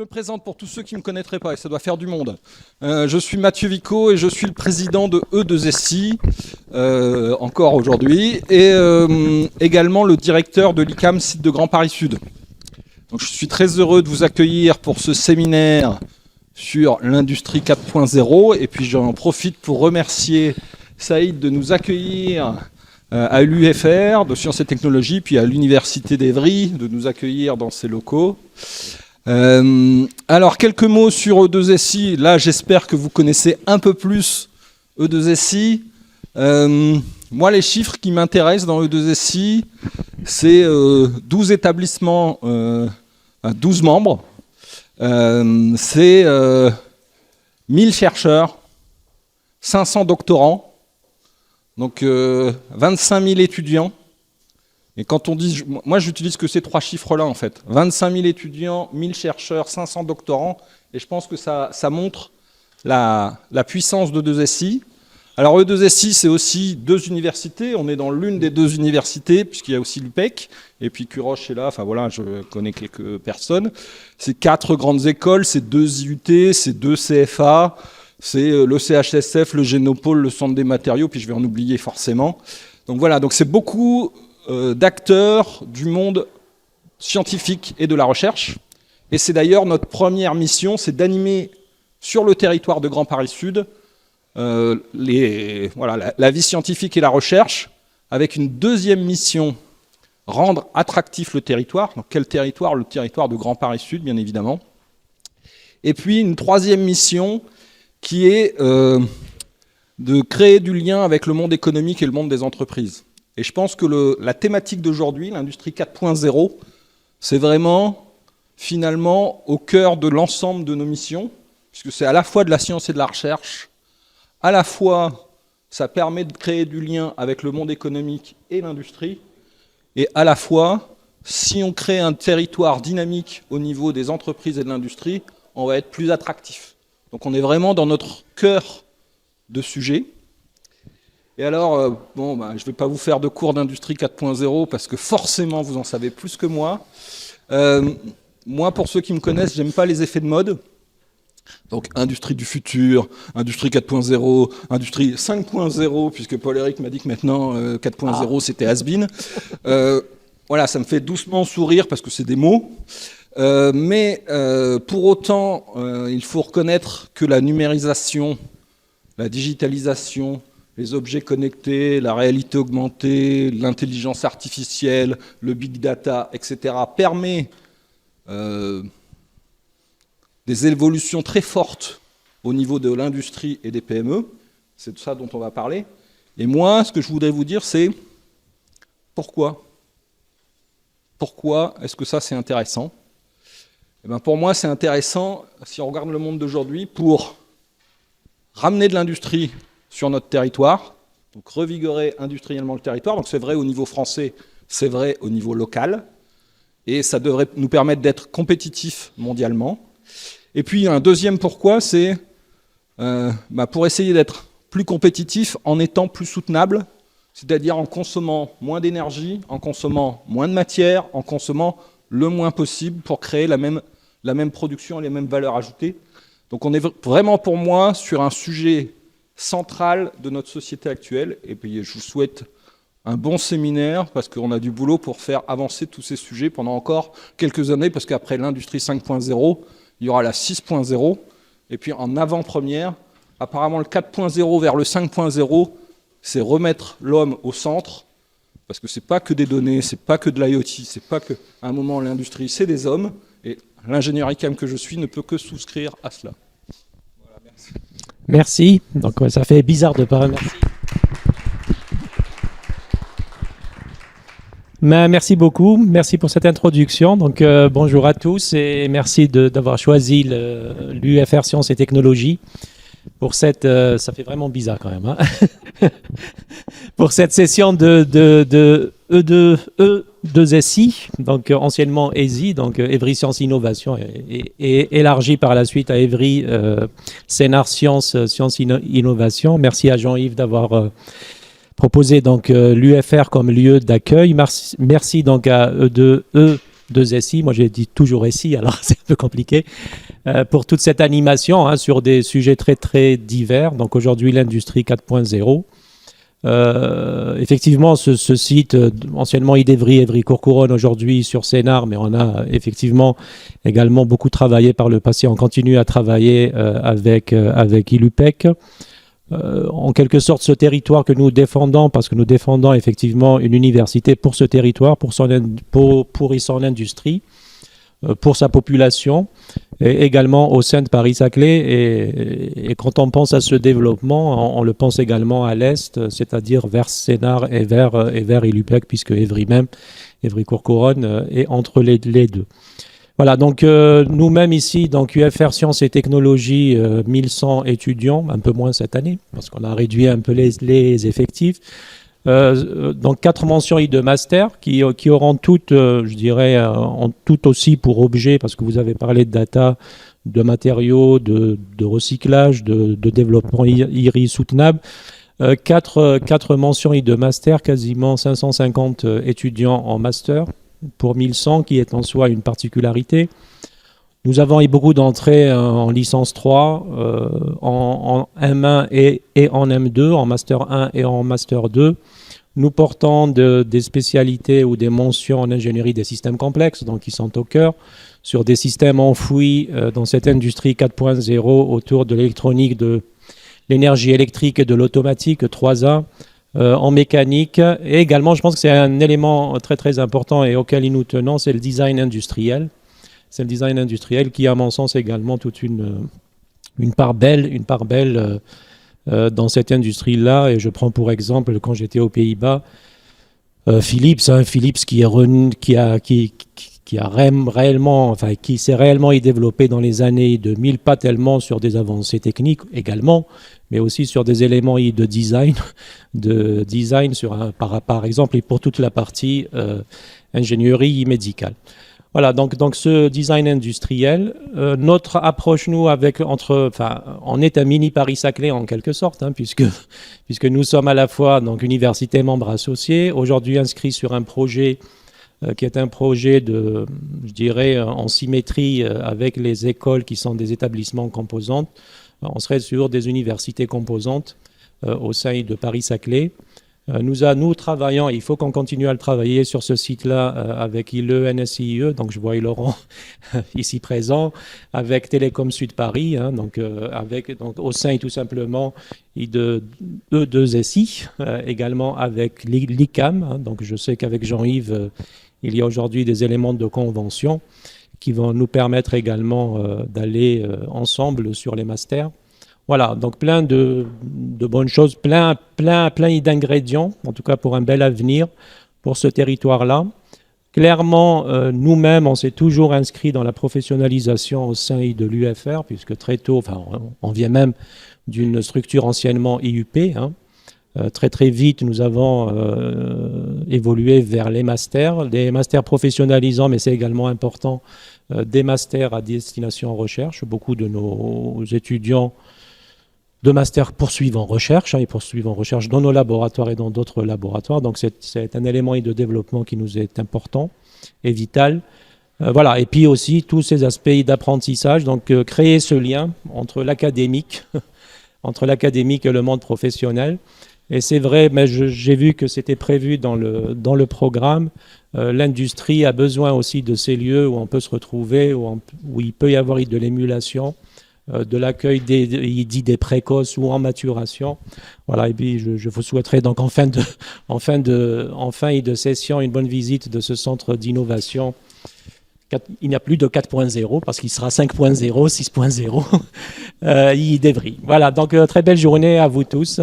me présente pour tous ceux qui ne me connaîtraient pas, et ça doit faire du monde. Je suis Mathieu Vico et je suis le président de E2SI, encore aujourd'hui, et également le directeur de l'ICAM site de Grand Paris Sud. Donc, je suis très heureux de vous accueillir pour ce séminaire sur l'industrie 4.0, et puis j'en profite pour remercier Saïd de nous accueillir à l'UFR de Sciences et Technologies, puis à l'Université d'Evry de nous accueillir dans ses locaux. Alors, quelques mots sur E2SI. Là, j'espère que vous connaissez un peu plus E2SI. Moi, les chiffres qui m'intéressent dans E2SI, c'est 12 établissements, 12 membres. C'est 1000 chercheurs, 500 doctorants, donc 25 000 étudiants. Et quand on dit, moi j'utilise que ces trois chiffres-là en fait. 25 000 étudiants, 1000 chercheurs, 500 doctorants, et je pense que ça montre la puissance de E2SI. Alors E2SI, c'est aussi deux universités, on est dans l'une des deux universités, puisqu'il y a aussi l'UPEC, et puis Curoche est là, enfin voilà, je connais quelques personnes. C'est 4 grandes écoles, c'est 2 IUT, c'est 2 CFA, c'est le CHSF, le Génopôle, le Centre des matériaux, puis je vais en oublier forcément. Donc voilà, donc c'est beaucoup d'acteurs du monde scientifique et de la recherche. Et c'est d'ailleurs notre première mission, c'est d'animer sur le territoire de Grand Paris Sud la vie scientifique et la recherche, avec une deuxième mission, rendre attractif le territoire. Donc quel territoire? Le territoire de Grand Paris Sud, bien évidemment. Et puis une troisième mission qui est de créer du lien avec le monde économique et le monde des entreprises. Et je pense que la thématique d'aujourd'hui, l'industrie 4.0, c'est vraiment, finalement, au cœur de l'ensemble de nos missions, puisque c'est à la fois de la science et de la recherche, à la fois, ça permet de créer du lien avec le monde économique et l'industrie, et à la fois, si on crée un territoire dynamique au niveau des entreprises et de l'industrie, on va être plus attractif. Donc on est vraiment dans notre cœur de sujet. Et alors, je ne vais pas vous faire de cours d'industrie 4.0 parce que forcément, vous en savez plus que moi. Moi, pour ceux qui me connaissent, j'aime pas les effets de mode. Donc, industrie du futur, industrie 4.0, industrie 5.0, puisque Paul-Éric m'a dit que maintenant, 4.0, c'était has-been. Voilà, ça me fait doucement sourire parce que c'est des mots. Mais pour autant, il faut reconnaître que la numérisation, la digitalisation, les objets connectés, la réalité augmentée, l'intelligence artificielle, le big data, etc., permet des évolutions très fortes au niveau de l'industrie et des PME. C'est de ça dont on va parler. Et moi, ce que je voudrais vous dire, c'est pourquoi? Pourquoi est-ce que ça, c'est intéressant? Eh bien, pour moi, c'est intéressant, si on regarde le monde d'aujourd'hui, pour ramener de l'industrie sur notre territoire, donc revigorer industriellement le territoire. Donc c'est vrai au niveau français, c'est vrai au niveau local, et ça devrait nous permettre d'être compétitifs mondialement. Et puis un deuxième pourquoi, c'est pour essayer d'être plus compétitif en étant plus soutenable, c'est-à-dire en consommant moins d'énergie, en consommant moins de matière, en consommant le moins possible pour créer la même production et les mêmes valeurs ajoutées. Donc on est vraiment pour moi sur un sujet central de notre société actuelle. Et puis je vous souhaite un bon séminaire parce qu'on a du boulot pour faire avancer tous ces sujets pendant encore quelques années, parce qu'après l'industrie 5.0, il y aura la 6.0. Et puis en avant-première, apparemment le 4.0 vers le 5.0, c'est remettre l'homme au centre, parce que c'est pas que des données, c'est pas que de l'IoT, c'est pas que, à un moment, l'industrie, c'est des hommes, et l'ingénieur ICAM que je suis ne peut que souscrire à cela. Voilà, merci. Merci. Donc ça fait bizarre de ne pas remercier. Mais merci beaucoup. Merci pour cette introduction. Donc bonjour à tous et merci d'avoir choisi l'UFR Sciences et Technologies pour cette. Ça fait vraiment bizarre quand même. Hein. Pour cette session de E2SI, donc anciennement ESI, donc Evry Sciences Innovation, et élargi par la suite à Evry Sénart Sciences Innovation. Merci à Jean-Yves d'avoir proposé donc l'UFR comme lieu d'accueil. Merci donc à E2 2SI, moi j'ai dit toujours SI, alors c'est un peu compliqué, pour toute cette animation hein, sur des sujets très très divers. Donc aujourd'hui l'industrie 4.0. Effectivement, ce site, anciennement Idevry, Évry-Courcouronnes, aujourd'hui sur Sénart, mais on a effectivement également beaucoup travaillé par le passé. On continue à travailler avec Ilupec. En quelque sorte, ce territoire que nous défendons, parce que nous défendons effectivement une université pour ce territoire, pour son industrie, pour sa population, et également au sein de Paris-Saclay. Et quand on pense à ce développement, on le pense également à l'est, c'est-à-dire vers Sénart et vers Ilupec, puisque Évry même, Évry-Courcouronnes, est entre les deux. Voilà, donc nous-mêmes ici, donc UFR Sciences et Technologies, 1100 étudiants, un peu moins cette année, parce qu'on a réduit un peu les effectifs. Donc 4 mentions I de master qui auront toutes, je dirais, en tout aussi pour objet, parce que vous avez parlé de data, de matériaux, de recyclage, de développement IRI soutenable. 4 mentions I de master, quasiment 550 étudiants en master pour 1100, qui est en soi une particularité. Nous avons eu beaucoup d'entrées en licence 3, en M1 et en M2, en Master 1 et en Master 2. Nous portons des spécialités ou des mentions en ingénierie des systèmes complexes, donc qui sont au cœur, sur des systèmes enfouis dans cette industrie 4.0 autour de l'électronique, de l'énergie électrique et de l'automatique 3A, en mécanique. Et également, je pense que c'est un élément très très important et auquel nous tenons, c'est le design industriel. C'est le design industriel qui, à mon sens, également toute une part belle dans cette industrie-là. Et je prends pour exemple, quand j'étais aux Pays-Bas, Philips qui s'est réellement développé dans les années 2000, pas tellement sur des avancées techniques également, mais aussi sur des éléments de design sur par exemple, et pour toute la partie ingénierie médicale. Voilà, donc ce design industriel, notre approche, nous, on est un mini Paris-Saclay en quelque sorte, hein, puisque nous sommes à la fois donc université membre associée, aujourd'hui inscrit sur un projet qui est un projet je dirais, en symétrie avec les écoles qui sont des établissements composantes. On serait sur des universités composantes au sein de Paris-Saclay. Nous travaillons, il faut qu'on continue à le travailler sur ce site-là avec ILE, NSIE, donc je vois Laurent ici présent, avec Télécom Sud Paris, hein, donc au sein tout simplement de E2SI, également avec l'ICAM, hein, donc je sais qu'avec Jean-Yves, il y a aujourd'hui des éléments de convention qui vont nous permettre également d'aller ensemble sur les masters. Voilà, donc plein de bonnes choses, plein d'ingrédients, en tout cas pour un bel avenir pour ce territoire-là. Clairement, nous-mêmes, on s'est toujours inscrit dans la professionnalisation au sein de l'UFR, puisque très tôt, on vient même d'une structure anciennement IUP. Hein. Très très vite, nous avons évolué vers les masters professionnalisants, mais c'est également important, des masters à destination recherche. Beaucoup de nos étudiants de master poursuivent en recherche, ils poursuivent en recherche dans nos laboratoires et dans d'autres laboratoires. Donc c'est un élément de développement qui nous est important et vital. Voilà, et puis aussi tous ces aspects d'apprentissage, donc créer ce lien entre l'académique, et le monde professionnel. Et c'est vrai, mais j'ai vu que c'était prévu dans le programme. L'industrie a besoin aussi de ces lieux où on peut se retrouver, où il peut y avoir de l'émulation, de l'accueil des précoces ou en maturation. Voilà, et puis je vous souhaiterais donc en fin de session une bonne visite de ce centre d'innovation. Il n'y a plus de 4.0 parce qu'il sera 5.0, 6.0 d'Evry. Voilà, donc très belle journée à vous tous.